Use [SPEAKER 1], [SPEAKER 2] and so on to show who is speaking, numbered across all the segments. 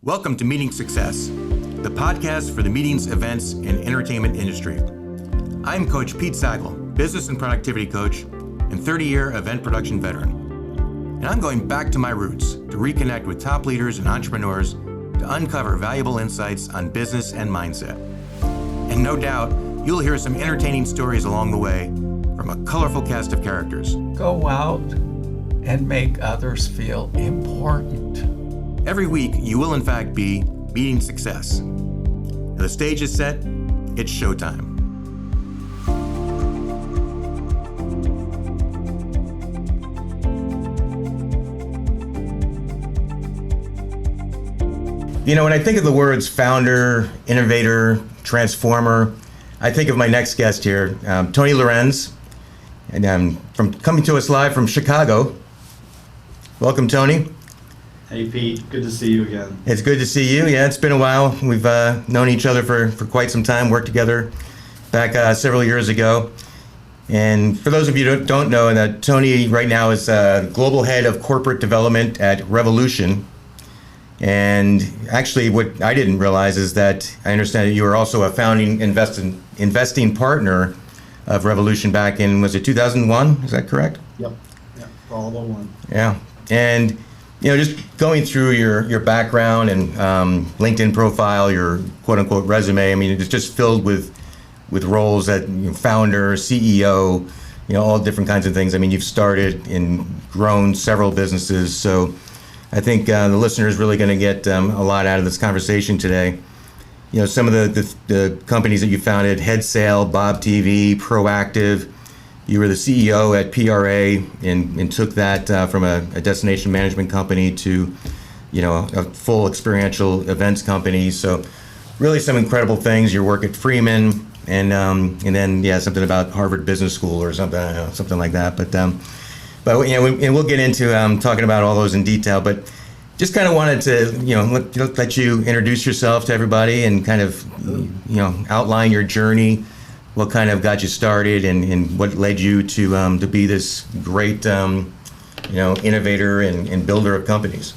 [SPEAKER 1] Welcome to Meeting Success, the podcast for the meetings, events, and entertainment industry. I'm Coach Pete Sackel, business and productivity coach and 30-year event production veteran. And I'm going back to my roots to reconnect with top leaders and entrepreneurs to uncover valuable insights on business and mindset. And no doubt, you'll hear some entertaining stories along the way from a colorful cast of characters.
[SPEAKER 2] Go out and make others feel important.
[SPEAKER 1] Every week, you will in fact be meeting success. The stage is set, it's showtime. You know, when I think of the words founder, innovator, transformer, I think of my next guest here, Tony Lorenz, and from coming to us live from Chicago. Welcome, Tony.
[SPEAKER 3] Hey Pete, good to see you again.
[SPEAKER 1] It's good to see you. Yeah, it's been a while. We've known each other for quite some time, worked together back several years ago. And for those of you who don't know, that Tony right now is global head of corporate development at Revolution. And actually what I didn't realize is that I understand that you were also a founding investing partner of Revolution back in, was it 2001? Is that correct?
[SPEAKER 3] Yep, all about one.
[SPEAKER 1] Yeah, and you know, just going through your background and LinkedIn profile, your quote unquote resume, I mean, it's just filled with roles that founder, CEO, you know, all different kinds of things. I mean, you've started and grown several businesses. So I think the listener is really going to get a lot out of this conversation today. You know, some of the companies that you founded, Head Sale, Bob TV, Proactive. You were the CEO at PRA and took that from a destination management company to, you know, a full experiential events company. So really some incredible things. Your work at Freeman and then something about Harvard Business School or something, I don't know, something like that. But you know, and we'll get into talking about all those in detail. But just kind of wanted to, you know, let you introduce yourself to everybody and kind of, you know, outline your journey. What kind of got you started and what led you to be this great, you know, innovator and builder of companies?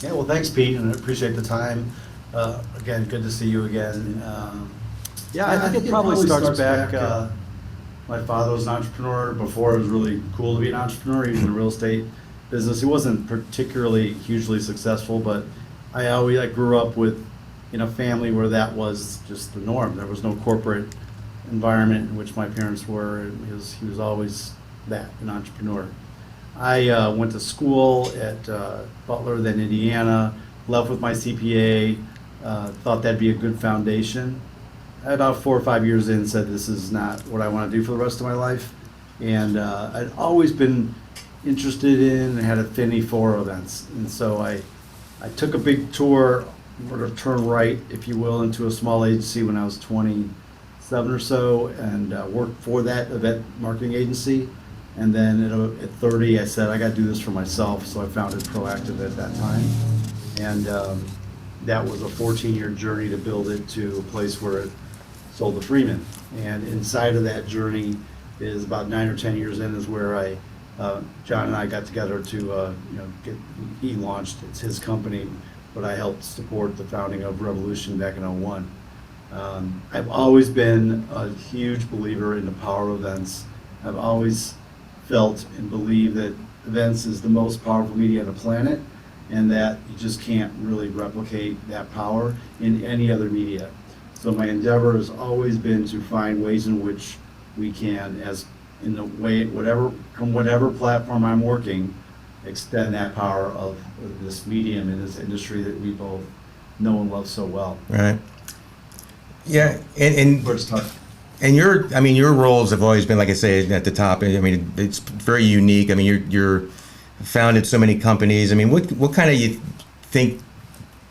[SPEAKER 3] Yeah, well, thanks, Pete, and I appreciate the time. Again, good to see you again. I think it probably starts back. My father was an entrepreneur. Before it was really cool to be an entrepreneur. He was in the real estate business. He wasn't particularly hugely successful, but I grew up in a family where that was just the norm. There was no corporate environment in which my parents were, and he was always that, an entrepreneur. I went to school at Butler, then Indiana, left with my CPA, thought that'd be a good foundation. About 4 or 5 years in, said this is not what I want to do for the rest of my life. And I'd always been interested in and had affinity for events. And so I took a big tour, sort of turn right, if you will, into a small agency when I was 27 or so, and worked for that event marketing agency. And then at 30, I said, I got to do this for myself. So I founded Proactive at that time. And that was a 14-year journey to build it to a place where it sold to Freeman. And inside of that journey is about 9 or 10 years in is where John and I got together to, he launched, it's his company, but I helped support the founding of Revolution back in 2001. I've always been a huge believer in the power of events. I've always felt and believed that events is the most powerful media on the planet, and that you just can't really replicate that power in any other media. So my endeavor has always been to find ways in which we can, from whatever platform I'm working, extend that power of this medium in this industry that we both know and love so well.
[SPEAKER 1] Right. Yeah, and your roles have always been, like I say, at the top. I mean, it's very unique. I mean, you're founded so many companies. I mean, what kind of you think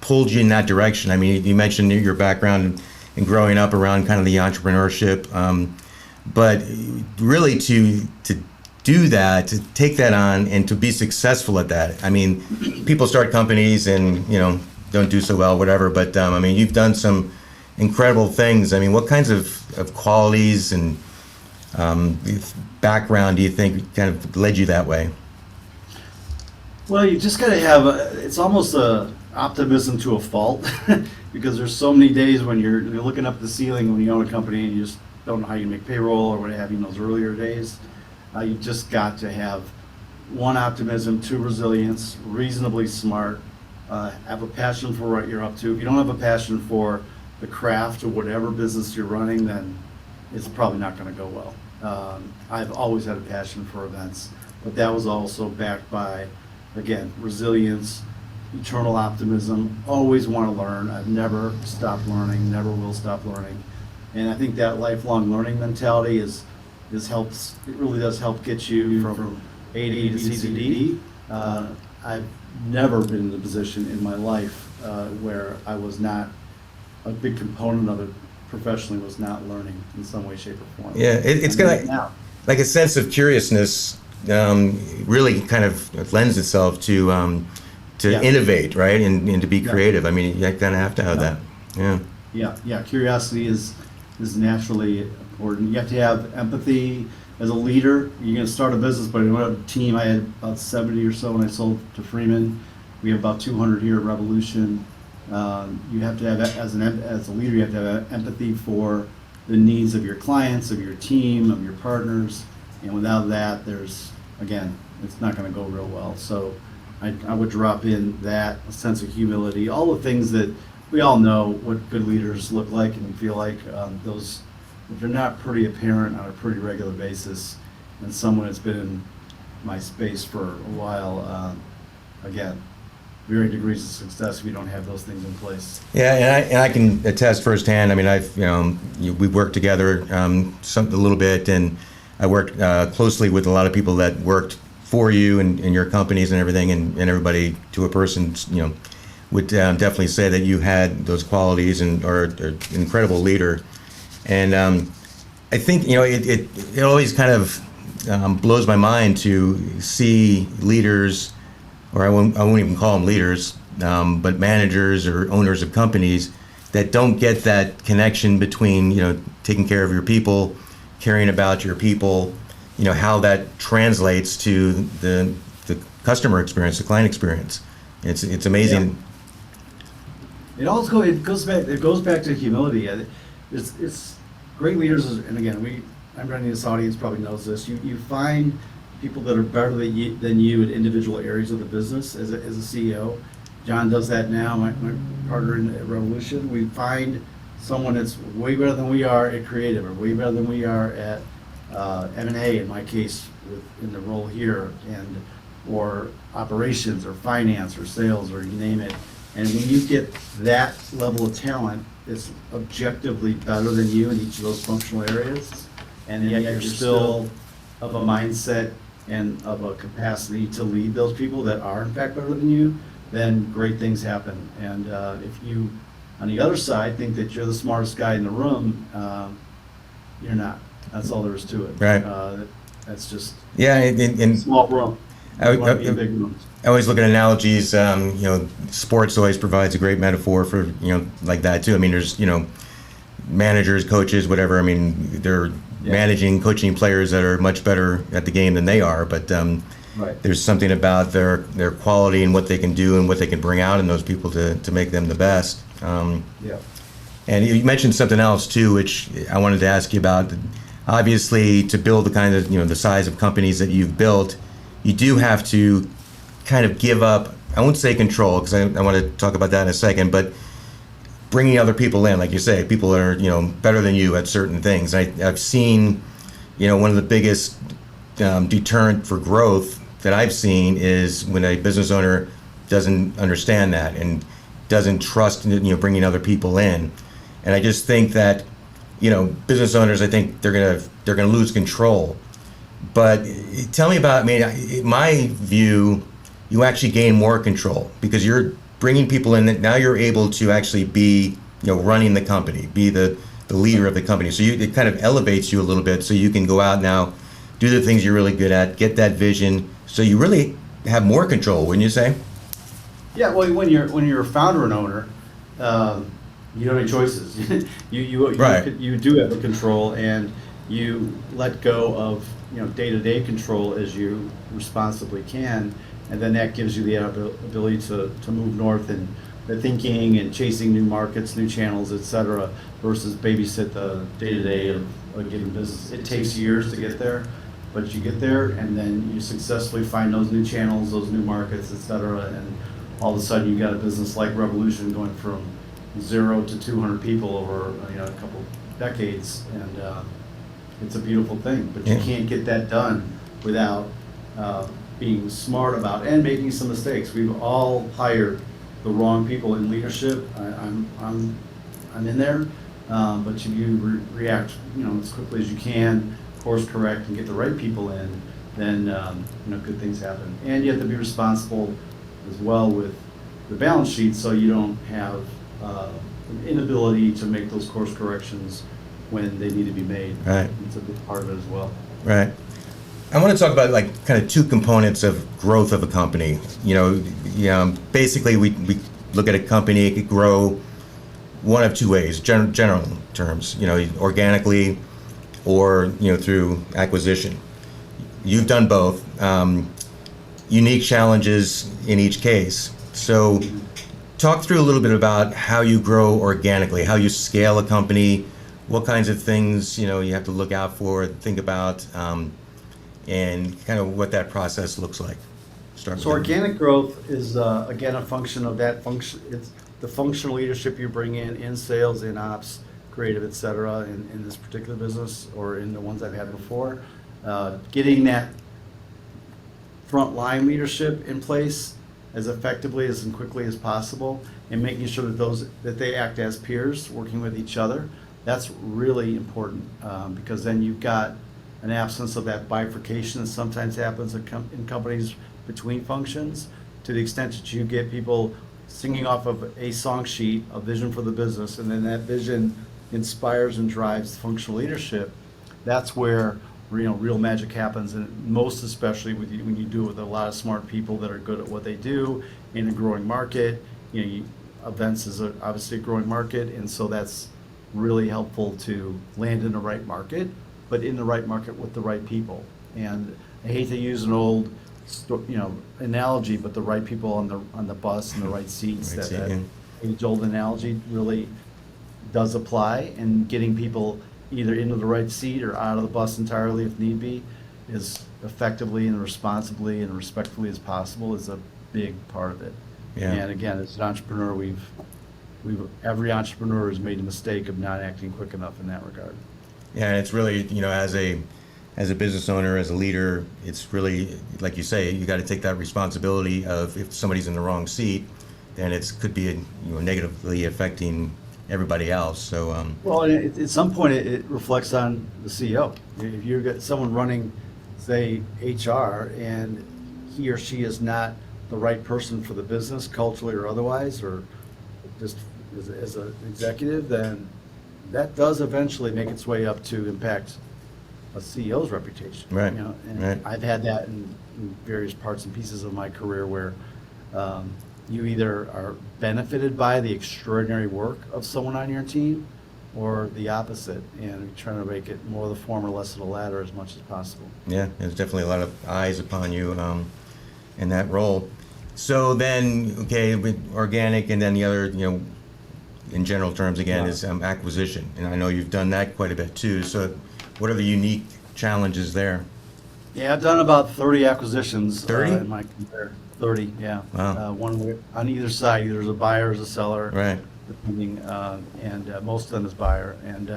[SPEAKER 1] pulled you in that direction? I mean, you mentioned your background and growing up around kind of the entrepreneurship, but really to do that, to take that on, and to be successful at that. I mean, people start companies and don't do so well, whatever. But I mean, you've done some incredible things. I mean, what kinds of qualities and background do you think kind of led you that way?
[SPEAKER 3] Well, you just got to have, it's almost a optimism to a fault because there's so many days when you're looking up at the ceiling when you own a company and you just don't know how you make payroll or what have you in those earlier days. You just got to have one, optimism, two, resilience, reasonably smart, have a passion for what you're up to. If you don't have a passion for the craft or whatever business you're running, then it's probably not going to go well. I've always had a passion for events, but that was also backed by, again, resilience, eternal optimism, always want to learn. I've never stopped learning, never will stop learning. And I think that lifelong learning mentality helps, it really does help get you from A to E to C to D. I've never been in a position in my life where I was not, a big component of it professionally was not learning in some way, shape, or form.
[SPEAKER 1] Yeah, it's kind of like a sense of curiousness really kind of lends itself to innovate, right? And to be creative. I mean, you kind of have to have that. Yeah.
[SPEAKER 3] Yeah. Curiosity is naturally important. You have to have empathy as a leader. You're going to start a business, but in a team, I had about 70 or so when I sold to Freeman. We have about 200 here at Revolution. You have to have, as a leader, you have to have empathy for the needs of your clients, of your team, of your partners. And without that, again, it's not going to go real well. So I would drop in that, a sense of humility, all the things that we all know what good leaders look like and feel like. Those, if they're not pretty apparent on a pretty regular basis, and someone that's been in my space for a while, again, varying degrees of success if you don't have those things in place.
[SPEAKER 1] Yeah, and I can attest firsthand. I mean, we worked together a little bit, and I worked closely with a lot of people that worked for you and your companies and everything, and everybody to a person, would definitely say that you had those qualities and are an incredible leader. And I think it always kind of blows my mind to see leaders, or I won't even call them leaders, but managers or owners of companies that don't get that connection between taking care of your people, caring about your people, how that translates to the customer experience, the client experience. It's amazing.
[SPEAKER 3] Yeah. It goes back to humility. It's great leaders, and again, I'm running this audience probably knows this. You find people that are better than you in individual areas of the business as a CEO. John does that now, my partner in Revolution. We find someone that's way better than we are at creative, or way better than we are at M&A, in my case, in the role here, or operations, or finance, or sales, or you name it. And when you get that level of talent, it's objectively better than you in each of those functional areas, and yet you're still of a mindset and of a capacity to lead those people that are in fact better than you, then great things happen. And if you, on the other side, think that you're the smartest guy in the room, you're not. That's all there is to it.
[SPEAKER 1] Right.
[SPEAKER 3] That's just
[SPEAKER 1] in
[SPEAKER 3] small room.
[SPEAKER 1] I
[SPEAKER 3] Big rooms.
[SPEAKER 1] I always look at analogies. Sports always provides a great metaphor for like that too. I mean, there's managers, coaches, whatever. I mean, they're managing, coaching players that are much better at the game than they are. But
[SPEAKER 3] right.
[SPEAKER 1] There's something about their quality and what they can do and what they can bring out in those people to make them the best.
[SPEAKER 3] Yeah.
[SPEAKER 1] And you mentioned something else too, which I wanted to ask you about. Obviously, to build the kind of the size of companies that you've built, you do have to kind of give up, I won't say control, because I want to talk about that in a second, but bringing other people in, like you say, people that are better than you at certain things. I've seen one of the biggest deterrent for growth that I've seen is when a business owner doesn't understand that and doesn't trust bringing other people in. And I just think that business owners, I think they're gonna lose control. But tell me about, in my view, you actually gain more control because you're bringing people in that now you're able to actually be, running the company, be the leader of the company. So it kind of elevates you a little bit so you can go out now, do the things you're really good at, get that vision. So you really have more control, wouldn't you say?
[SPEAKER 3] Yeah, well, when you're a founder and owner, you don't have any choices. You do have the control, and you let go of day-to-day control as you responsibly can, and then that gives you the ability to move north and the thinking and chasing new markets, new channels, et cetera, versus babysit the day-to-day of a given business. It takes years to get there, but you get there and then you successfully find those new channels, those new markets, et cetera, and all of a sudden you got a business like Revolution going from 0 to 200 people over a couple decades, and it's a beautiful thing. But you can't get that done without being smart about and making some mistakes. We've all hired the wrong people in leadership. I'm in there, but you react as quickly as you can, course correct, and get the right people in, then good things happen. And you have to be responsible as well with the balance sheet, so you don't have an inability to make those course corrections when they need to be made.
[SPEAKER 1] Right.
[SPEAKER 3] It's a big part of it as well.
[SPEAKER 1] Right. I want to talk about kind of two components of growth of a company. Basically we look at a company, it could grow one of two ways, general terms, organically or, through acquisition. You've done both. Unique challenges in each case. So talk through a little bit about how you grow organically, how you scale a company, what kinds of things, you have to look out for, think about, and kind of what that process looks like. Start
[SPEAKER 3] So
[SPEAKER 1] with
[SPEAKER 3] organic growth is, again, a function of that function. It's the functional leadership you bring in sales, in ops, creative, et cetera, in this particular business or in the ones I've had before. Getting that frontline leadership in place as effectively as and quickly as possible, and making sure that they act as peers, working with each other. That's really important, because then you've got an absence of that bifurcation that sometimes happens in companies between functions, to the extent that you get people singing off of a song sheet, a vision for the business, and then that vision inspires and drives functional leadership. That's where real magic happens, and most especially when you do it with a lot of smart people that are good at what they do in a growing market. Events is obviously a growing market, and so that's really helpful to land in the right market, but in the right market with the right people. And I hate to use an old analogy, but the right people on the bus and the right seats. That age-old analogy really does apply, and getting people either into the right seat or out of the bus entirely if need be, as effectively and responsibly and respectfully as possible, is a big part of it.
[SPEAKER 1] Yeah.
[SPEAKER 3] And again, as an entrepreneur, every entrepreneur has made a mistake of not acting quick enough in that regard.
[SPEAKER 1] Yeah, and it's really, as a business owner, as a leader, it's really, like you say, you got to take that responsibility of, if somebody's in the wrong seat, then it could be negatively affecting everybody else. So
[SPEAKER 3] well, at some point it reflects on the CEO. If you've got someone running, say, HR, and he or she is not the right person for the business, culturally or otherwise, or just as an executive, then that does eventually make its way up to impact a CEO's reputation.
[SPEAKER 1] Right.
[SPEAKER 3] And
[SPEAKER 1] Right.
[SPEAKER 3] I've had that in various parts and pieces of my career where you either are benefited by the extraordinary work of someone on your team, or the opposite, and trying to make it more the former, less of the latter as much as possible.
[SPEAKER 1] yeah, there's definitely a lot of eyes upon you in that role. So then, okay, with organic, and then the other, in general terms again, is acquisition. And I know you've done that quite a bit too. So what are the unique challenges there?
[SPEAKER 3] Yeah, I've done about 30 acquisitions
[SPEAKER 1] 30?
[SPEAKER 3] In my career. 30, yeah.
[SPEAKER 1] Wow.
[SPEAKER 3] One way, on either side, either as a buyer or as a seller.
[SPEAKER 1] Right.
[SPEAKER 3] Depending, and most of them is buyer. And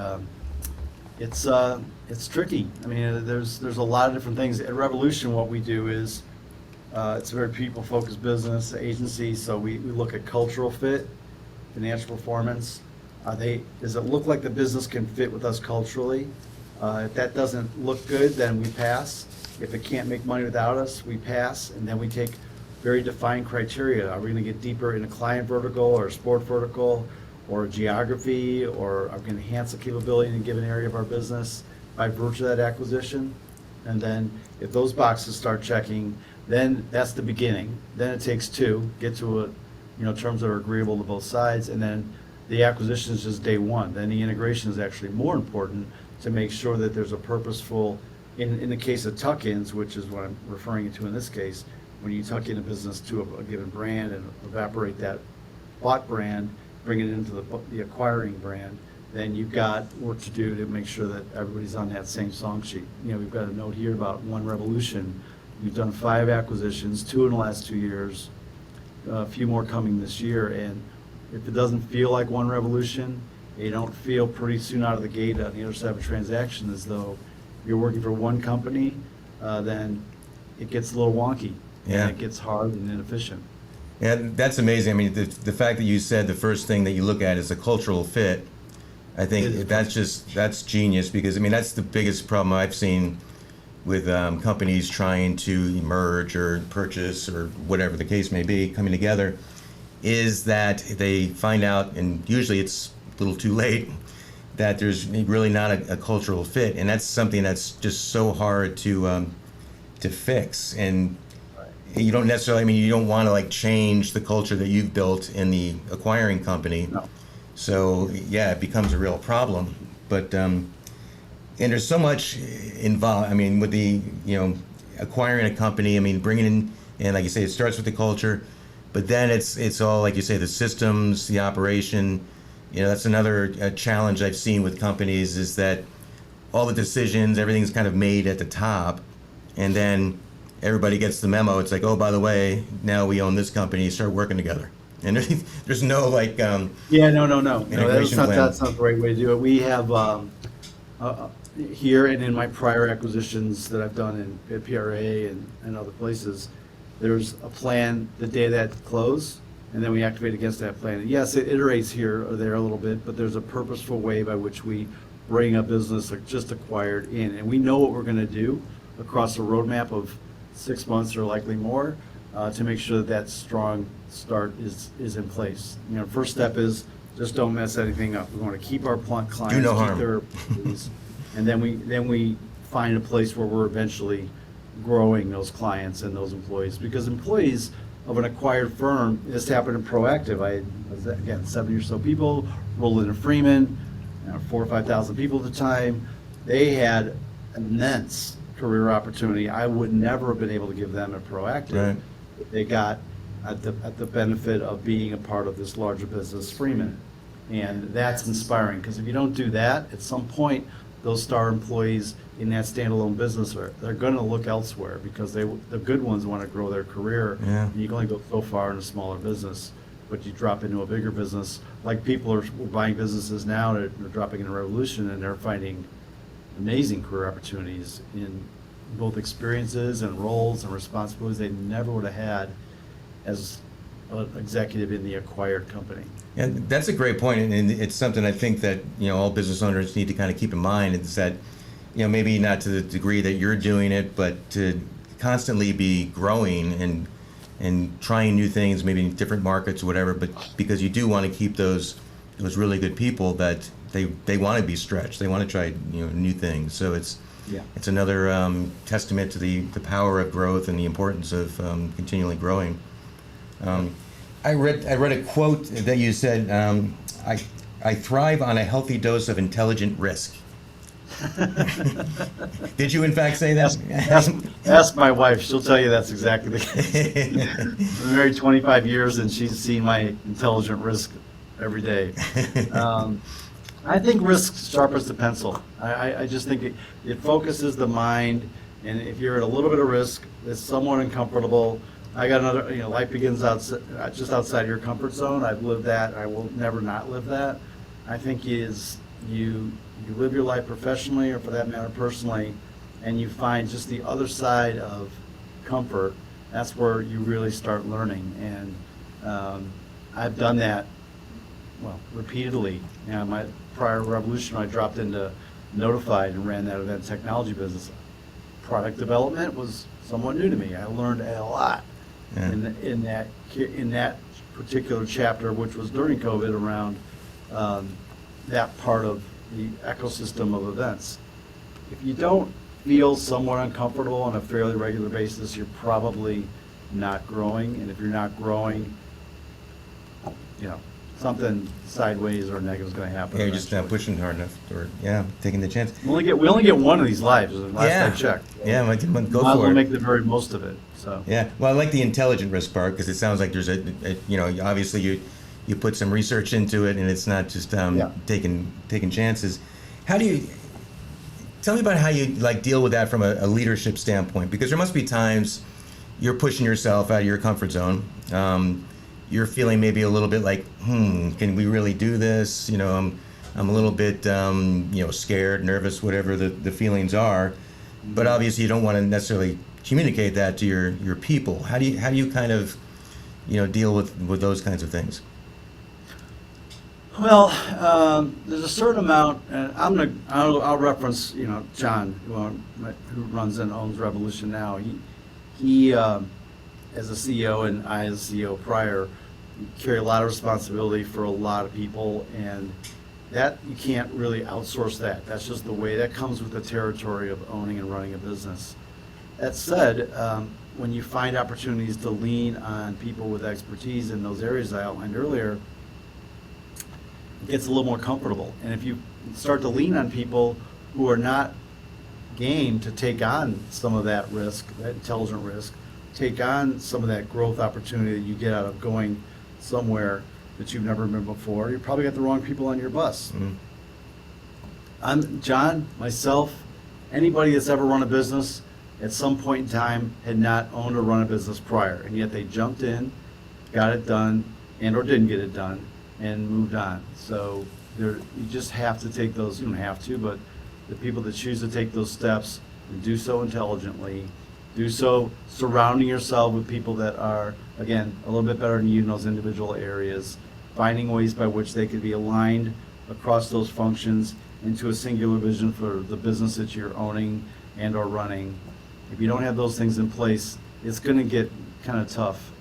[SPEAKER 3] it's tricky. I mean, there's a lot of different things. At Revolution, what we do is, it's a very people-focused business agency, so we look at cultural fit, financial performance. Does it look like the business can fit with us culturally? If that doesn't look good, then we pass. If it can't make money without us, we pass, and then we take very defined criteria. Are we gonna get deeper in a client vertical or a sport vertical or a geography, or are we gonna enhance the capability in a given area of our business by virtue of that acquisition? And then if those boxes start checking, then that's the beginning. Then it takes two, get to terms that are agreeable to both sides, and then the acquisition is just day one. Then the integration is actually more important, to make sure that there's a purposeful, in the case of tuck-ins, which is what I'm referring to in this case, when you tuck in a business to a given brand and evaporate that bought brand, bring it into the acquiring brand, then you've got work to do to make sure that everybody's on that same song sheet. We've got a note here about One Revolution. We've done 5 acquisitions, 2 in the last 2 years, a few more coming this year. And if it doesn't feel like One Revolution, you don't feel pretty soon out of the gate on the other side of a transaction as though you're working for one company, then it gets a little wonky.
[SPEAKER 1] Yeah.
[SPEAKER 3] And it gets hard and inefficient.
[SPEAKER 1] Yeah, that's amazing. I mean, the fact that you said the first thing that you look at is the cultural fit, I think that's genius, because I mean, that's the biggest problem I've seen with companies trying to merge or purchase or whatever the case may be, coming together, is that they find out, and usually it's a little too late, that there's really not a cultural fit, and that's something that's just so hard to fix. And you don't necessarily, I mean, you don't want to like change the culture that you've built in the acquiring company.
[SPEAKER 3] No.
[SPEAKER 1] So yeah, it becomes a real problem. But and there's so much involved. I mean, with the acquiring a company, I mean, bringing in, and like you say, it starts with the culture, but then it's all, like you say, the systems, the operation. That's another challenge I've seen with companies, is that all the decisions, everything's kind of made at the top, and then everybody gets the memo. It's like, oh, by the way, now we own this company, start working together. And there's no like no.
[SPEAKER 3] That's not the right way to do it. We have here and in my prior acquisitions that I've done at PRA and other places, there's a plan the day that close, and then we activate against that plan. And yes, it iterates here or there a little bit, but there's a purposeful way by which we bring a business like just acquired in, and we know what we're going to do across a roadmap of 6 months or likely more, to make sure that strong start is in place. First step is just don't mess anything up. We want to keep our clients,
[SPEAKER 1] Do no harm.
[SPEAKER 3] keep their employees, and then we find a place where we're eventually growing those clients and those employees. Because employees of an acquired firm, this happened in Proactive. I was, again, 70 or so people, rolled into Freeman, 4,000 or 5,000 people at the time. They had immense career opportunity. I would never have been able to give them a Proactive.
[SPEAKER 1] Right.
[SPEAKER 3] They got at the benefit of being a part of this larger business, Freeman. And that's inspiring, because if you don't do that, at some point, those star employees in that standalone business, they're going to look elsewhere, because the good ones want to grow their career.
[SPEAKER 1] Yeah.
[SPEAKER 3] And you can only go so far in a smaller business, but you drop into a bigger business. Like people are buying businesses now, they're dropping into Revolution, and they're finding amazing career opportunities in both experiences and roles and responsibilities they never would have had as an executive in the acquired company.
[SPEAKER 1] And that's a great point, and it's something I think that all business owners need to kind of keep in mind, is that maybe not to the degree that you're doing it, but to constantly be growing and trying new things, maybe in different markets or whatever, but because you do want to keep those really good people that they want to be stretched, they want to try new things. So it's another testament to the power of growth and the importance of continually growing. I read a quote that you said, I thrive on a healthy dose of intelligent risk. Did you in fact say that?
[SPEAKER 3] Ask my wife, she'll tell you that's exactly the case. I've been married 25 years, and she's seen my intelligent risk every day. I think risk sharpens the pencil. I just think it focuses the mind, and if you're at a little bit of risk, it's somewhat uncomfortable. I got another, life begins just outside your comfort zone. I've lived that. I will never not live that. I think you live your life professionally, or for that matter personally, and you find just the other side of comfort. That's where you really start learning. And I've done that, repeatedly. My prior Revolution, I dropped into Notified and ran that event technology business. Product development was somewhat new to me. I learned a lot in that particular chapter, which was during COVID, around that part of the ecosystem of events. If you don't feel somewhat uncomfortable on a fairly regular basis, you're probably not growing. And if you're not growing, something sideways or negative is going to happen.
[SPEAKER 1] Yeah, you're just not pushing hard enough, or taking the chance.
[SPEAKER 3] We only get one of these lives. Last I checked.
[SPEAKER 1] Yeah, go
[SPEAKER 3] Might as
[SPEAKER 1] for
[SPEAKER 3] well
[SPEAKER 1] it.
[SPEAKER 3] make the very most of it. So
[SPEAKER 1] Yeah, well, I like the intelligent risk part, because it sounds like there's a obviously you put some research into it, and it's not just taking chances. How do you tell me about how you like deal with that from a leadership standpoint? Because there must be times you're pushing yourself out of your comfort zone. You're feeling maybe a little bit like, can we really do this? You know, I'm a little bit, scared, nervous, whatever the feelings are. But obviously, you don't want to necessarily communicate that to your people. How do you kind of, deal with those kinds of things?
[SPEAKER 3] Well, there's a certain amount, and I'll reference, John, who runs and owns Revolution now. He as a CEO, and I as a CEO prior, carry a lot of responsibility for a lot of people, and that you can't really outsource that. That's just the way that comes with the territory of owning and running a business. That said, when you find opportunities to lean on people with expertise in those areas I outlined earlier, it gets a little more comfortable. And if you start to lean on people who are not game to take on some of that risk, that intelligent risk, take on some of that growth opportunity that you get out of going somewhere that you've never been before, you probably got the wrong people on your bus. I'm John, myself, anybody that's ever run a business at some point in time had not owned or run a business prior, and yet they jumped in, got it done, and or didn't get it done, and moved on. So you just have to take those, you don't have to, but the people that choose to take those steps and do so intelligently, do so surrounding yourself with people that are, again, a little bit better than you in those individual areas, finding ways by which they could be aligned across those functions into a singular vision for the business that you're owning and or running. If you don't have those things in place, it's going to get kind of tough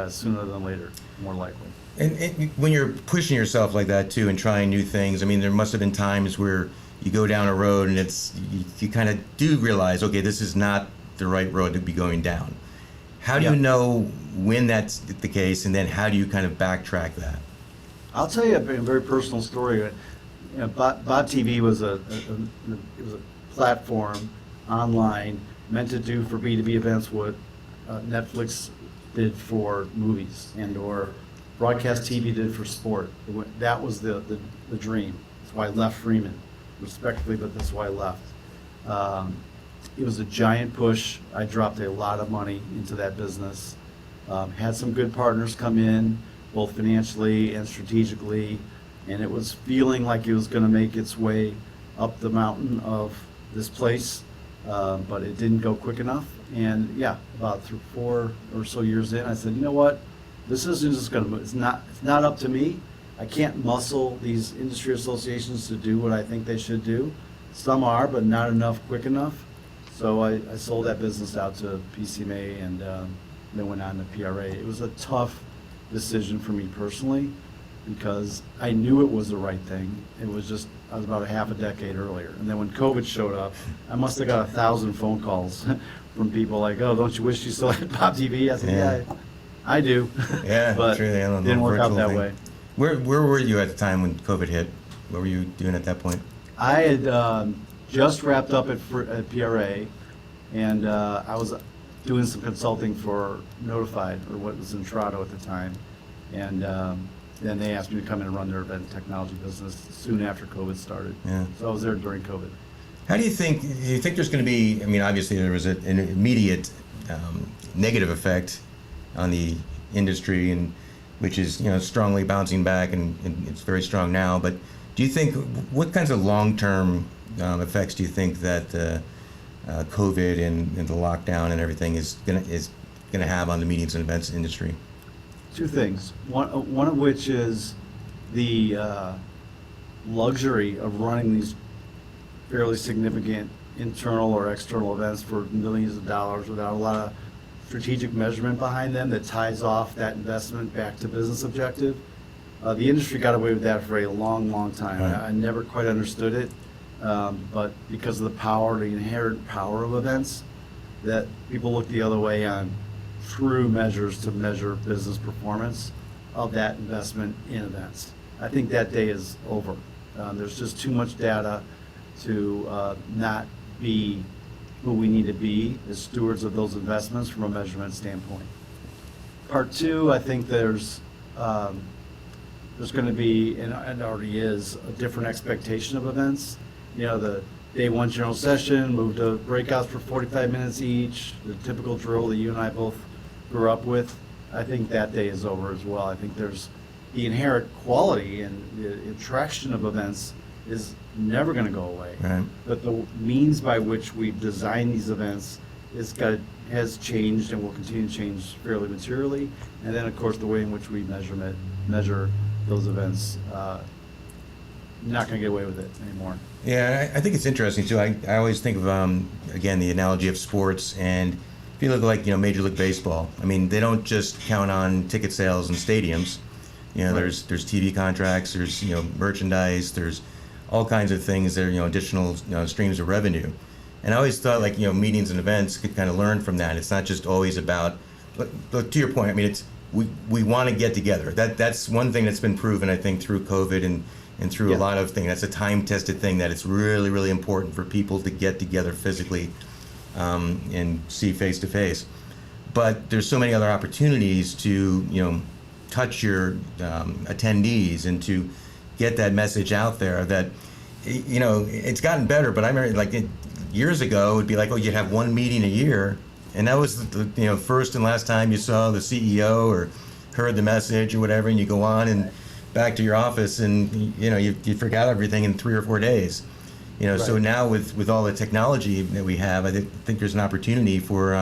[SPEAKER 3] sooner than later, more likely.
[SPEAKER 1] And when you're pushing yourself like that too and trying new things, I mean, there must have been times where you go down a road and you kind of do realize, okay, this is not the right road to be going down. How do you know when that's the case, and then how do you kind of backtrack that?
[SPEAKER 3] I'll tell you a very personal story. Bot TV was a platform online meant to do for B2B events what Netflix did for movies and or broadcast TV did for sport. That was the dream. That's why I left Freeman, respectfully, but that's why I left. It was a giant push. I dropped a lot of money into that business. Had some good partners come in, both financially and strategically, and it was feeling like it was going to make its way up the mountain of this place, but it didn't go quick enough. And about 4 or so years in, I said, you know what? This isn't just going to. It's not up to me. I can't muscle these industry associations to do what I think they should do. Some are, but not enough, quick enough. So I sold that business out to PCMA and then went on to PRA. It was a tough decision for me personally because I knew it was the right thing. It was just, I was about a half a decade earlier. And then when COVID showed up, I must have got 1,000 phone calls from people like, oh, don't you wish you still had Pop TV? I said, yeah, I do.
[SPEAKER 1] Yeah,
[SPEAKER 3] but
[SPEAKER 1] true,
[SPEAKER 3] it didn't work out that way.
[SPEAKER 1] Where were you at the time when COVID hit? What were you doing at that point?
[SPEAKER 3] I had just wrapped up at PRA, and I was doing some consulting for Notified, or what was Intrado at the time. And then they asked me to come in and run their event technology business soon after COVID started. Yeah. So I was there during COVID.
[SPEAKER 1] How do you think there's going to be, I mean, obviously there was an immediate negative effect on the industry, and which is, strongly bouncing back, and it's very strong now. But do you think, what kinds of long-term effects do you think that COVID and the lockdown and everything is gonna have on the meetings and events industry?
[SPEAKER 3] Two things. One of which is the luxury of running these fairly significant internal or external events for millions of dollars without a lot of strategic measurement behind them that ties off that investment back to business objective. The industry got away with that for a long, long time. Right. I never quite understood it, but because of the inherent power of events, that people look the other way on true measures to measure business performance of that investment in events. I think that day is over. There's just too much data to not be who we need to be as stewards of those investments from a measurement standpoint. Part two, I think there's there's going to be, and already is, a different expectation of events. You know, the day one general session, move to breakouts for 45 minutes each, the typical drill that you and I both grew up with. I think that day is over as well. I think there's the inherent quality and the attraction of events is never going to go away.
[SPEAKER 1] Right.
[SPEAKER 3] But the means by which we design these events has changed and will continue to change fairly materially. And then, of course, the way in which we measure those events, not going to get away with it anymore.
[SPEAKER 1] Yeah, I think it's interesting too. I always think of again the analogy of sports, and if you look like Major League Baseball, I mean they don't just count on ticket sales and stadiums. You know,
[SPEAKER 3] Right.
[SPEAKER 1] there's TV contracts, there's merchandise, there's all kinds of things that are additional streams of revenue. And I always thought like meetings and events could kind of learn from that. It's not just always about, but to your point, I mean it's we want to get together. That's one thing that's been proven, I think, through COVID and through
[SPEAKER 3] Yeah.
[SPEAKER 1] a lot of things. That's a time-tested thing, that it's really, really important for people to get together physically and see face to face. But there's so many other opportunities to touch your attendees and to get that message out there that it's gotten better. But I remember years ago, it'd be like, oh, you'd have one meeting a year, and that was the first and last time you saw the CEO or heard the message or whatever, and you go on and back to your office, and you forgot everything in 3 or 4 days. So
[SPEAKER 3] Right.
[SPEAKER 1] now with all the technology that we have, I think there's an opportunity for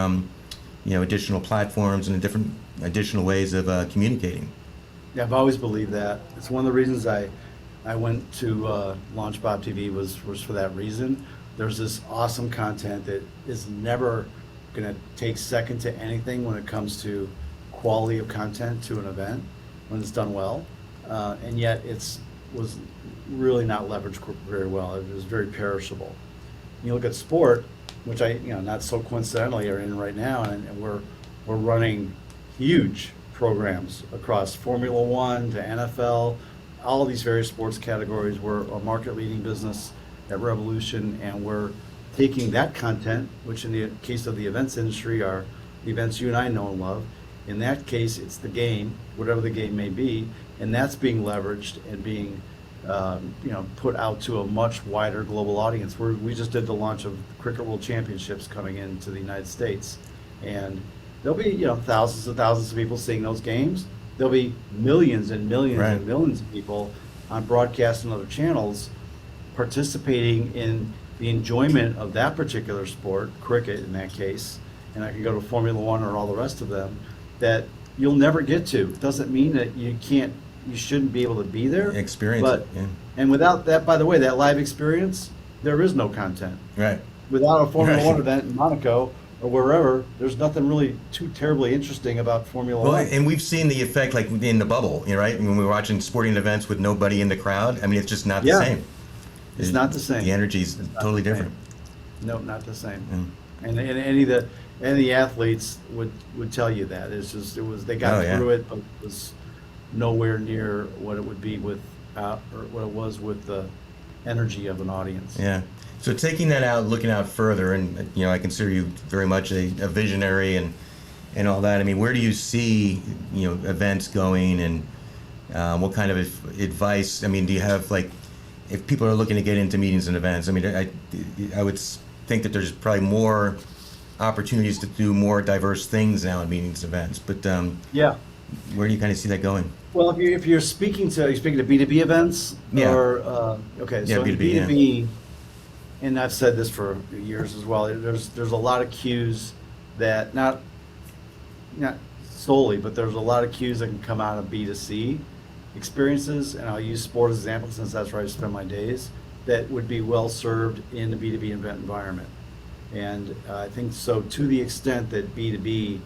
[SPEAKER 1] additional platforms and additional ways of communicating.
[SPEAKER 3] Yeah, I've always believed that. It's one of the reasons I went to launch Bob TV was for that reason. There's this awesome content that is never going to take second to anything when it comes to quality of content to an event when it's done well. And yet was really not leveraged very well. It was very perishable. You look at sport, which I not so coincidentally are in right now, and we're running huge programs across Formula One to NFL, all of these various sports categories. We're a market leading business at Revolution, and we're taking that content, which in the case of the events industry are the events you and I know and love. In that case, it's the game, whatever the game may be, and that's being leveraged and being put out to a much wider global audience. We just did the launch of the Cricket World Championships coming into the United States, and there'll be thousands and thousands of people seeing those games. There'll be millions and millions
[SPEAKER 1] Right.
[SPEAKER 3] and millions of people on broadcast and other channels participating in the enjoyment of that particular sport, cricket in that case, and I could go to Formula One or all the rest of them, that you'll never get to. It doesn't mean that you shouldn't be able to be there.
[SPEAKER 1] Experience
[SPEAKER 3] but,
[SPEAKER 1] it, yeah.
[SPEAKER 3] And without that, by the way, that live experience, there is no content.
[SPEAKER 1] Right.
[SPEAKER 3] Without a Formula
[SPEAKER 1] Right.
[SPEAKER 3] One event in Monaco or wherever, there's nothing really too terribly interesting about Formula
[SPEAKER 1] Well,
[SPEAKER 3] One.
[SPEAKER 1] and we've seen the effect like in the bubble, right? When we were watching sporting events with nobody in the crowd, I mean, it's just not the
[SPEAKER 3] Yeah.
[SPEAKER 1] same.
[SPEAKER 3] It's not the same.
[SPEAKER 1] The energy's totally
[SPEAKER 3] the same.
[SPEAKER 1] different.
[SPEAKER 3] No, not the same.
[SPEAKER 1] Yeah.
[SPEAKER 3] And any of the athletes would tell you that. They got
[SPEAKER 1] Oh, yeah.
[SPEAKER 3] through it, but it was nowhere near what it would be or what it was with the energy of an audience.
[SPEAKER 1] Yeah. So taking that out, looking out further, and I consider you very much a visionary and all that. I mean, where do you see events going, and what kind of advice? I mean, do you have if people are looking to get into meetings and events? I mean, I would think that there's probably more opportunities to do more diverse things now in meetings and events. But
[SPEAKER 3] Yeah.
[SPEAKER 1] where do you kind of see that going?
[SPEAKER 3] Well, if you're speaking to B2B events,
[SPEAKER 1] Yeah.
[SPEAKER 3] or okay,
[SPEAKER 1] Yeah,
[SPEAKER 3] so in
[SPEAKER 1] B2B,
[SPEAKER 3] B2B, and I've said this for years as well. There's a lot of cues that not solely, but there's a lot of cues that can come out of B2C experiences, and I'll use sport as an example since that's where I spend my days. That would be well served in the B2B event environment, and I think so to the extent that B2B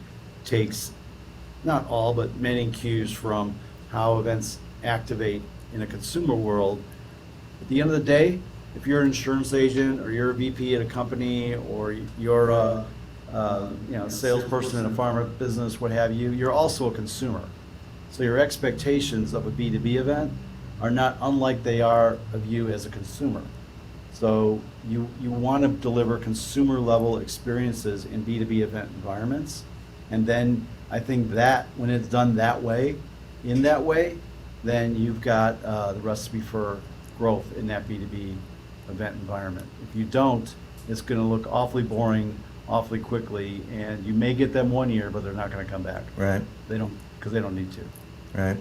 [SPEAKER 3] takes not all, but many cues from how events activate in a consumer world. At the end of the day, if you're an insurance agent or you're a VP at a company or you're a salesperson in a pharma business, what have you, you're also a consumer. So your expectations of a B2B event are not unlike they are of you as a consumer. So you want to deliver consumer level experiences in B2B event environments. And then I think that when it's done that way, in that way, then you've got the recipe for growth in that B2B event environment. If you don't, it's going to look awfully boring, awfully quickly, and you may get them 1 year, but they're not going to come back.
[SPEAKER 1] Right.
[SPEAKER 3] Because they don't need to.
[SPEAKER 1] Right.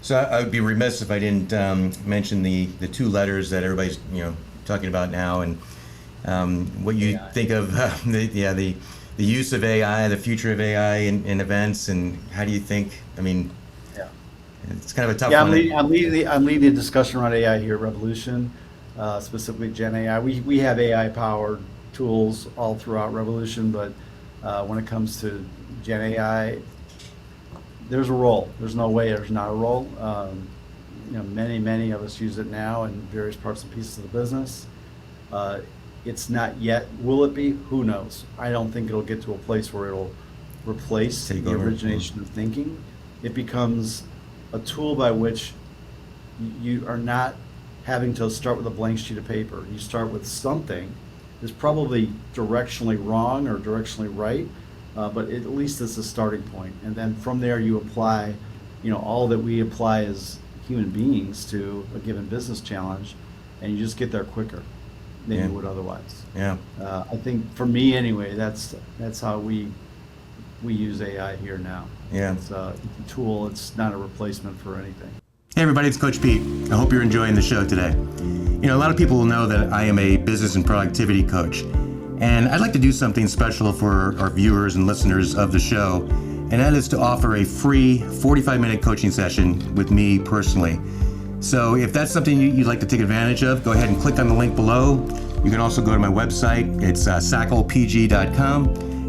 [SPEAKER 1] So I would be remiss if I didn't mention the two letters that everybody's talking about now, and what you
[SPEAKER 3] AI.
[SPEAKER 1] think of the use of AI, the future of AI in events, and how do you think? I mean,
[SPEAKER 3] Yeah.
[SPEAKER 1] it's kind of a tough
[SPEAKER 3] Yeah,
[SPEAKER 1] one.
[SPEAKER 3] I'm leading the discussion around AI here at Revolution, specifically Gen AI. We have AI-powered tools all throughout Revolution, but when it comes to Gen AI, there's a role. There's no way there's not a role. Many of us use it now in various parts and pieces of the business. It's not yet. Will it be? Who knows? I don't think it'll get to a place where it'll replace
[SPEAKER 1] Take
[SPEAKER 3] the
[SPEAKER 1] over.
[SPEAKER 3] origination of thinking. It becomes a tool by which you are not having to start with a blank sheet of paper. You start with something that's probably directionally wrong or directionally right, but at least it's a starting point. And then from there you apply, all that we apply as human beings to a given business challenge, and you just get there quicker than
[SPEAKER 1] Yeah.
[SPEAKER 3] you would otherwise.
[SPEAKER 1] Yeah.
[SPEAKER 3] I think for me anyway, that's how we use AI here now.
[SPEAKER 1] Yeah.
[SPEAKER 3] It's a tool. It's not a replacement for anything.
[SPEAKER 1] Hey everybody, it's Coach Pete. I hope you're enjoying the show today. A lot of people will know that I am a business and productivity coach, and I'd like to do something special for our viewers and listeners of the show, and that is to offer a free 45-minute coaching session with me personally. So if that's something you'd like to take advantage of, go ahead and click on the link below. You can also go to my website. It's sackelpg.com,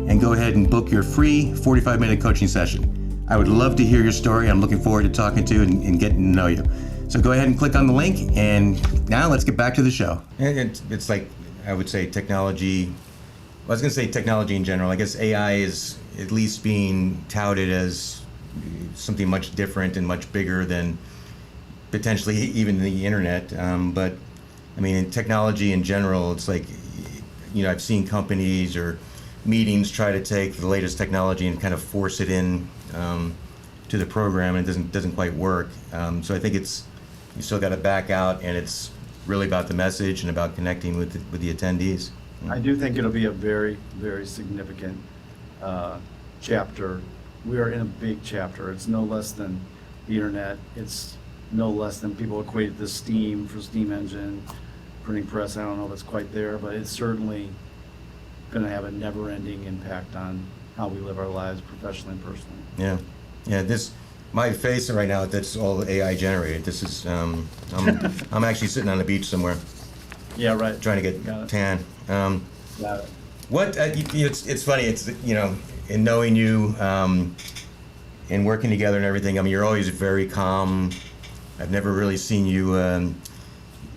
[SPEAKER 1] and go ahead and book your free 45-minute coaching session. I would love to hear your story. I'm looking forward to talking to you and getting to know you. So go ahead and click on the link, and now let's get back to the show. It's like, I would say technology, I was going to say technology in general. I guess AI is at least being touted as something much different and much bigger than potentially even the internet. But I mean, in technology in general, it's like, I've seen companies or meetings try to take the latest technology and kind of force it in to the program, and it doesn't quite work. So I think you still got to back out, and it's really about the message and about connecting with the attendees.
[SPEAKER 3] I do think it'll be a very, very significant chapter. We are in a big chapter. It's no less than the internet. It's no less than people equate it to steam for steam engine, printing press. I don't know if it's quite there, but it's certainly going to have a never-ending impact on how we live our lives professionally and personally.
[SPEAKER 1] Yeah. My face right now, that's all AI generated. This is I'm actually sitting on the beach somewhere
[SPEAKER 3] Yeah, right.
[SPEAKER 1] trying to
[SPEAKER 3] Got
[SPEAKER 1] get
[SPEAKER 3] it.
[SPEAKER 1] tan.
[SPEAKER 3] Got it.
[SPEAKER 1] What it's funny. It's in knowing you and working together and everything. I mean, you're always very calm. I've never really seen you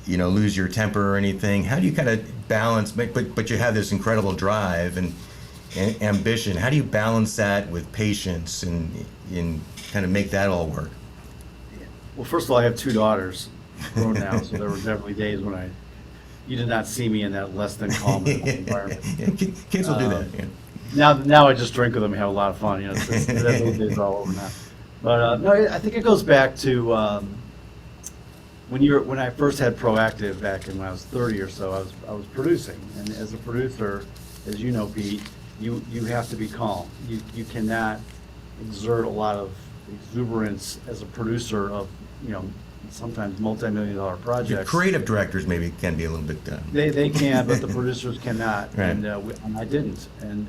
[SPEAKER 1] lose your temper or anything. How do you kind of balance? But you have this incredible drive and ambition. How do you balance that with patience and kind of make that all work?
[SPEAKER 3] Well, first of all, I have 2 daughters grown now, so there were definitely days when you did not see me in that less than calm environment.
[SPEAKER 1] Yeah, kids will do that. Yeah.
[SPEAKER 3] Now I just drink with them and have a lot of fun. Those days are all over now. But no, I think it goes back to when I first had Proactive back when I was 30 or so. I was producing, and as a producer, as you know, Pete, you have to be calm. You cannot exert a lot of exuberance as a producer of sometimes multi-million-dollar projects.
[SPEAKER 1] Your creative directors maybe can be a little bit.
[SPEAKER 3] They can, but the producers cannot,
[SPEAKER 1] Right.
[SPEAKER 3] and I didn't. And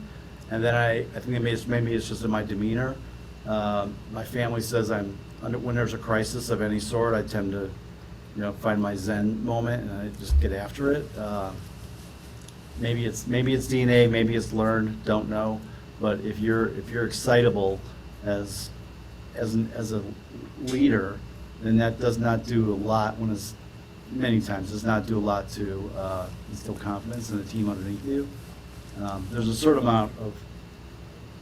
[SPEAKER 3] then I think maybe it's just in my demeanor. My family says when there's a crisis of any sort, I tend to find my Zen moment and I just get after it. Maybe it's DNA, maybe it's learned, don't know. But if you're excitable as a leader, then that does not do a lot many times does not do a lot to instill confidence in the team underneath you. There's a certain amount of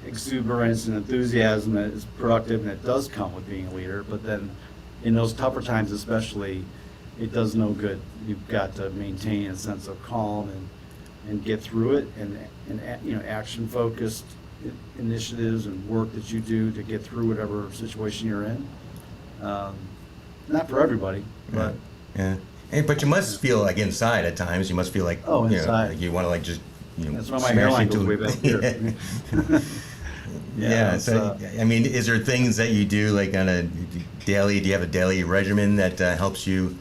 [SPEAKER 3] exuberance and enthusiasm that is productive, and it does come with being a leader, but then in those tougher times especially, it does no good. You've got to maintain a sense of calm and get through it, and action focused initiatives and work that you do to get through whatever situation you're in. not for everybody, but
[SPEAKER 1] Yeah. But you must feel like inside at times. You must feel like,
[SPEAKER 3] Oh,
[SPEAKER 1] you know,
[SPEAKER 3] inside.
[SPEAKER 1] like you want to like just,
[SPEAKER 3] that's why my
[SPEAKER 1] smash
[SPEAKER 3] hairline
[SPEAKER 1] into
[SPEAKER 3] goes way
[SPEAKER 1] it.
[SPEAKER 3] back here.
[SPEAKER 1] Yeah.
[SPEAKER 3] it's,
[SPEAKER 1] So, I mean, is there things that you do like on a daily? Do you have a daily regimen that helps you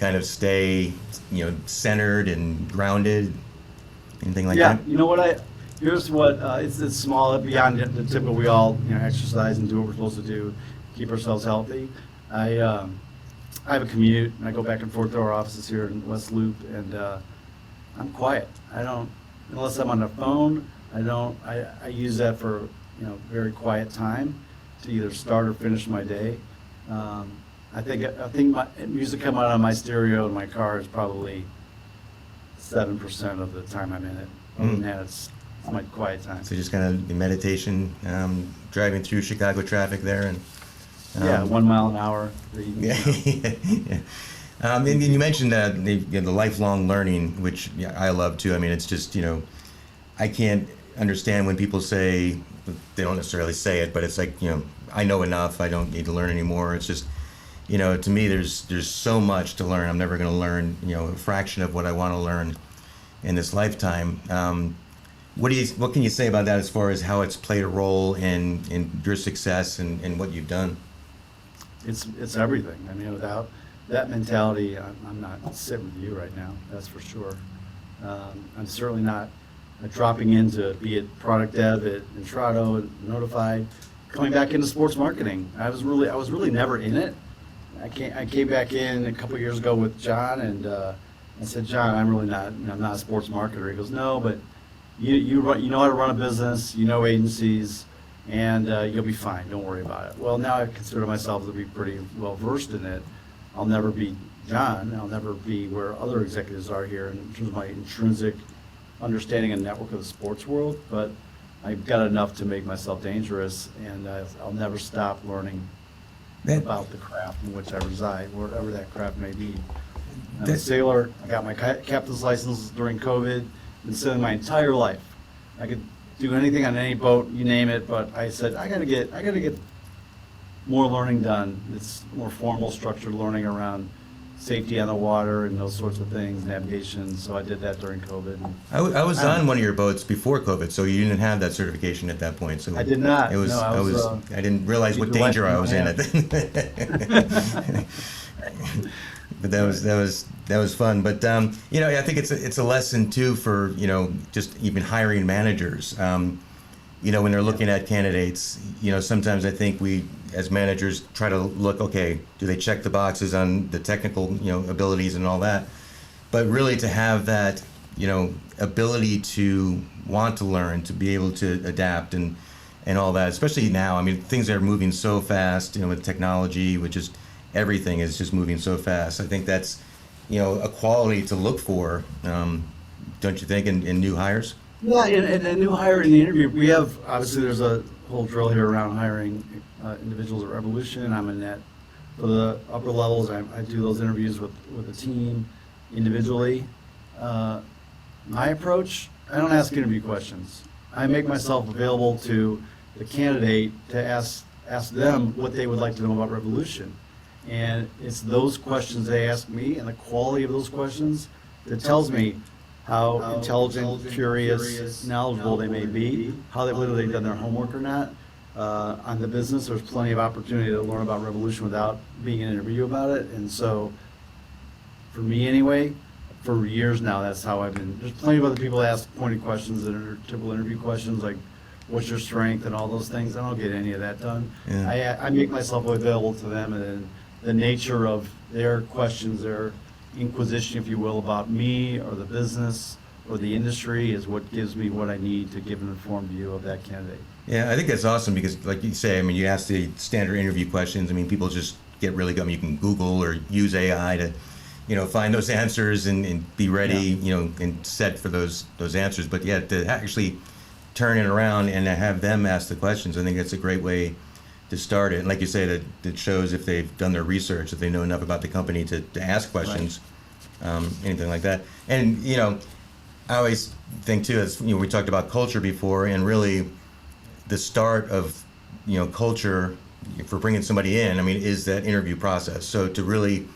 [SPEAKER 1] kind of stay, centered and grounded? Anything like
[SPEAKER 3] yeah,
[SPEAKER 1] that?
[SPEAKER 3] you know what here's what, it's small, beyond the typical, we all, exercise and do what we're supposed to do, keep ourselves healthy. I have a commute, and I go back and forth to our offices here in West Loop, and I'm quiet. I don't, unless I'm on the phone, I use that for, very quiet time to either start or finish my day. I think my music coming out of my stereo in my car is probably 7% of the time I'm in it. Other than that, it's my quiet time.
[SPEAKER 1] So just kind of meditation, driving through Chicago traffic there, and
[SPEAKER 3] Yeah, 1 mile an hour.
[SPEAKER 1] yeah. And you mentioned the lifelong learning, which I love too. I mean, it's just I can't understand when people say, they don't necessarily say it, but it's like I know enough. I don't need to learn anymore. It's just to me, there's so much to learn. I'm never going to learn a fraction of what I want to learn in this lifetime. What can you say about that as far as how it's played a role in your success and what you've done?
[SPEAKER 3] It's everything. I mean, without that mentality, I'm not sitting with you right now. That's for sure. I'm certainly not dropping into, be it product dev at Intrado and Notified, coming back into sports marketing. I was really never in it. I came back in a couple years ago with John, and I said, John, I'm really not, I'm not a sports marketer. He goes, no, but you know how to run a business, agencies, and you'll be fine. Don't worry about it. Well, now I consider myself to be pretty well versed in it. I'll never be John. I'll never be where other executives are here in terms of my intrinsic understanding and network of the sports world, but I've got enough to make myself dangerous, and I'll never stop learning about the craft in which I reside, wherever that craft may be. I'm a sailor. I got my captain's license during COVID. Been sailing my entire life. I could do anything on any boat, you name it, but I said I gotta get more learning done. It's more formal, structured learning around safety on the water and those sorts of things, navigation. So I did that during COVID.
[SPEAKER 1] I was on one of your boats before COVID, so you didn't have that certification at that point. So
[SPEAKER 3] I did not.
[SPEAKER 1] It was,
[SPEAKER 3] No,
[SPEAKER 1] I didn't realize what danger I was in at that. But that was fun. But I think it's a lesson too for just even hiring managers. When they're looking at candidates, sometimes I think we as managers try to look, okay, do they check the boxes on the technical abilities and all that, but really to have that ability to want to learn, to be able to adapt and all that, especially now. I mean, things are moving so fast, with technology, with just everything is just moving so fast. I think that's a quality to look for, don't you think, in new hires?
[SPEAKER 3] Yeah, and a new hire in the interview, we have, obviously there's a whole drill here around hiring individuals at Revolution. I'm in that for the upper levels. I do those interviews with a team individually. My approach, I don't ask interview questions. I make myself available to the candidate to ask them what they would like to know about Revolution. And it's those questions they ask me and the quality of those questions that tells me how intelligent, curious, knowledgeable they may be, whether they've done their homework or not. On the business, there's plenty of opportunity to learn about Revolution without being in an interview about it. And so, for me anyway, for years now, that's how I've been. There's plenty of other people that ask pointed questions that are typical interview questions, like what's your strength and all those things. I don't get any of that done.
[SPEAKER 1] Yeah.
[SPEAKER 3] I make myself available to them, and then the nature of their questions, their inquisition, if you will, about me or the business or the industry is what gives me what I need to give an informed view of that candidate.
[SPEAKER 1] Yeah, I think that's awesome because, like you say, I mean, you ask the standard interview questions. I mean, people just get really good. I mean, you can Google or use AI to, find those answers and be ready, and set for those answers. But yeah, to actually turn it around and have them ask the questions, I think that's a great way to start it. And like you say, that shows if they've done their research, if they know enough about the company to ask questions, anything like that. And, I always think too, as we talked about culture before, and really the start of, culture for bringing somebody in, I mean, is that interview process. So to really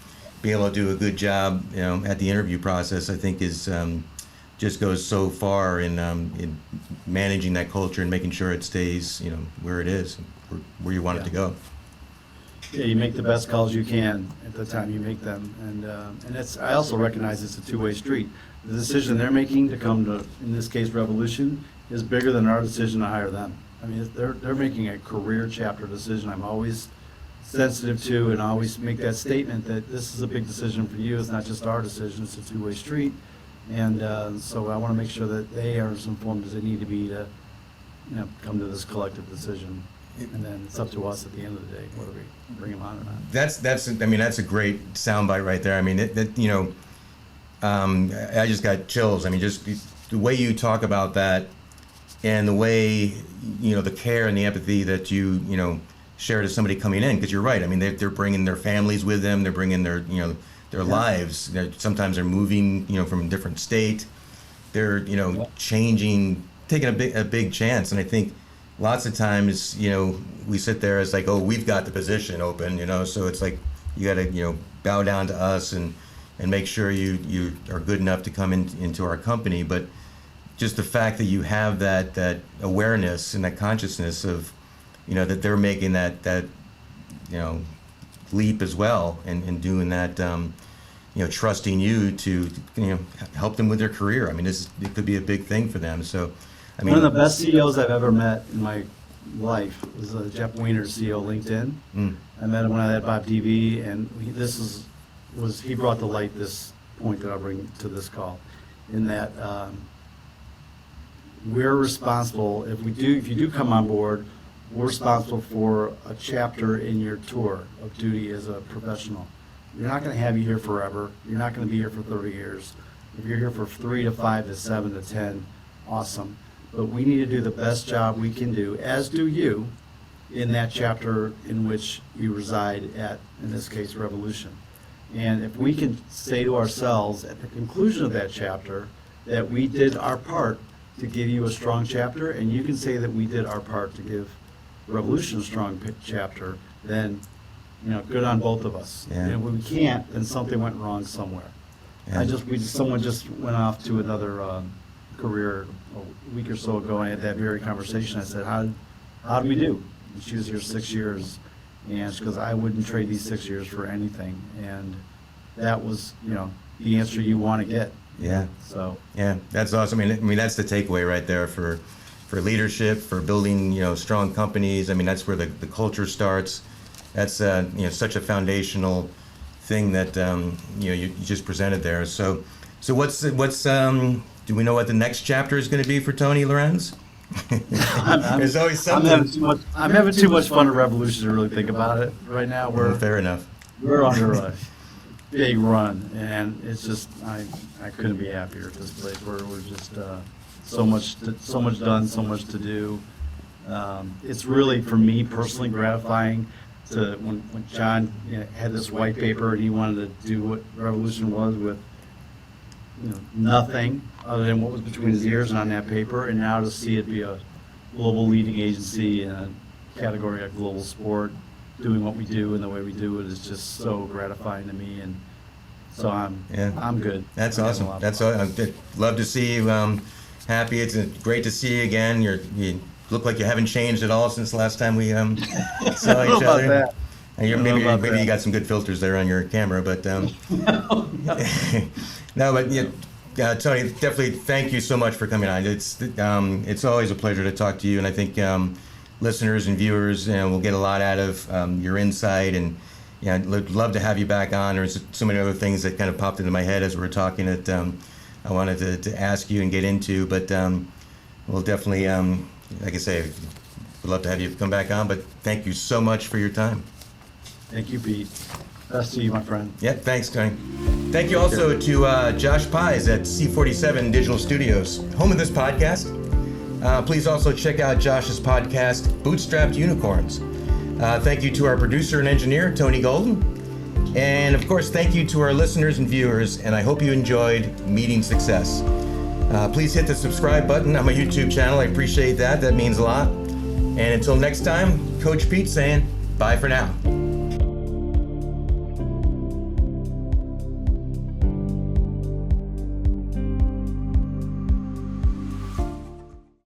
[SPEAKER 1] be able to do a good job, at the interview process, I think is just goes so far in managing that culture and making sure it stays, where it is, where you want it to go.
[SPEAKER 3] Yeah, you make the best calls you can at the time you make them, and I also recognize it's a two-way street. The decision they're making to come to, in this case, Revolution, is bigger than our decision to hire them. I mean, they're making a career chapter decision. I'm always sensitive to, and always make that statement that this is a big decision for you. It's not just our decision; it's a two-way street. And so I want to make sure that they are as informed as they need to be to, come to this collective decision. And then it's up to us at the end of the day whether we bring them on or not.
[SPEAKER 1] That's a great soundbite right there. I mean, I just got chills. I mean, just the way you talk about that, and the way the care and the empathy that you share to somebody coming in, because you're right. I mean, they're bringing their families with them. They're bringing their their lives. Sometimes they're moving from a different state. They're changing, taking a big chance. And I think lots of times we sit there as like, oh, we've got the position open, so it's like you got to bow down to us and make sure you are good enough to come into our company. But just the fact that you have that awareness and that consciousness of that they're making that leap as well, and doing that, trusting you to help them with their career. I mean, it could be a big thing for them. So I mean,
[SPEAKER 3] one of the best CEOs I've ever met in my life was Jeff Weiner, CEO of LinkedIn. I met him when I had Bob TV, and he brought to light this point that I'll bring to this call, in that we're responsible, if you do come on board, we're responsible for a chapter in your tour of duty as a professional. We're not going to have you here forever. You're not going to be here for 30 years. If you're here for 3 to 5 to 7 to 10, awesome. But we need to do the best job we can do, as do you, in that chapter in which you reside at, in this case, Revolution. And if we can say to ourselves at the conclusion of that chapter that we did our part to give you a strong chapter, and you can say that we did our part to give Revolution a strong chapter, then good on both of us.
[SPEAKER 1] Yeah.
[SPEAKER 3] And when we can't, then something went wrong somewhere.
[SPEAKER 1] Yeah.
[SPEAKER 3] Someone just went off to another career a week or so ago. I had that very conversation. I said, how do we do? And she was here 6 years, and she goes, I wouldn't trade these 6 years for anything. And that was, the answer you want to get.
[SPEAKER 1] Yeah.
[SPEAKER 3] So.
[SPEAKER 1] Yeah, that's awesome. I mean, that's the takeaway right there for leadership, for building, strong companies. I mean, that's where the culture starts. That's, such a foundational thing that, you just presented there. So what's do we know what the next chapter is going to be for Tony Lorenz? There's always something.
[SPEAKER 3] I'm having too much fun at Revolution to really think about it right now.
[SPEAKER 1] Fair enough.
[SPEAKER 3] We're under a big run, and it's just I couldn't be happier at this place. We're just so much done, so much to do. It's really, for me personally, gratifying to when John had this white paper and he wanted to do what Revolution was with nothing other than what was between his ears and on that paper, and now to see it be a global leading agency in a category of global sport, doing what we do and the way we do it is just so gratifying to me, and so I'm good.
[SPEAKER 1] That's awesome. I'd love to see you happy. It's great to see you again. You look like you haven't changed at all since the last time we saw each other.
[SPEAKER 3] That.
[SPEAKER 1] And maybe you got some good filters there on your camera, but no, but Tony, definitely thank you so much for coming on. It's always a pleasure to talk to you, and I think listeners and viewers will get a lot out of your insight, and I'd love to have you back on. There's so many other things that kind of popped into my head as we were talking that I wanted to ask you and get into, but we'll definitely, like I say, would love to have you come back on, but thank you so much for your time.
[SPEAKER 3] Thank you, Pete. Best to you, my friend.
[SPEAKER 1] Yeah, thanks, Tony. Thank you also to Josh Pies at C47 Digital Studios, home of this podcast. Please also check out Josh's podcast, Bootstrapped Unicorns. Thank you to our producer and engineer, Tony Golden. And of course, thank you to our listeners and viewers, and I hope you enjoyed Meeting Success. Please hit the subscribe button on my YouTube channel. I appreciate that. That means a lot. And until next time, Coach Pete saying, Bye for now.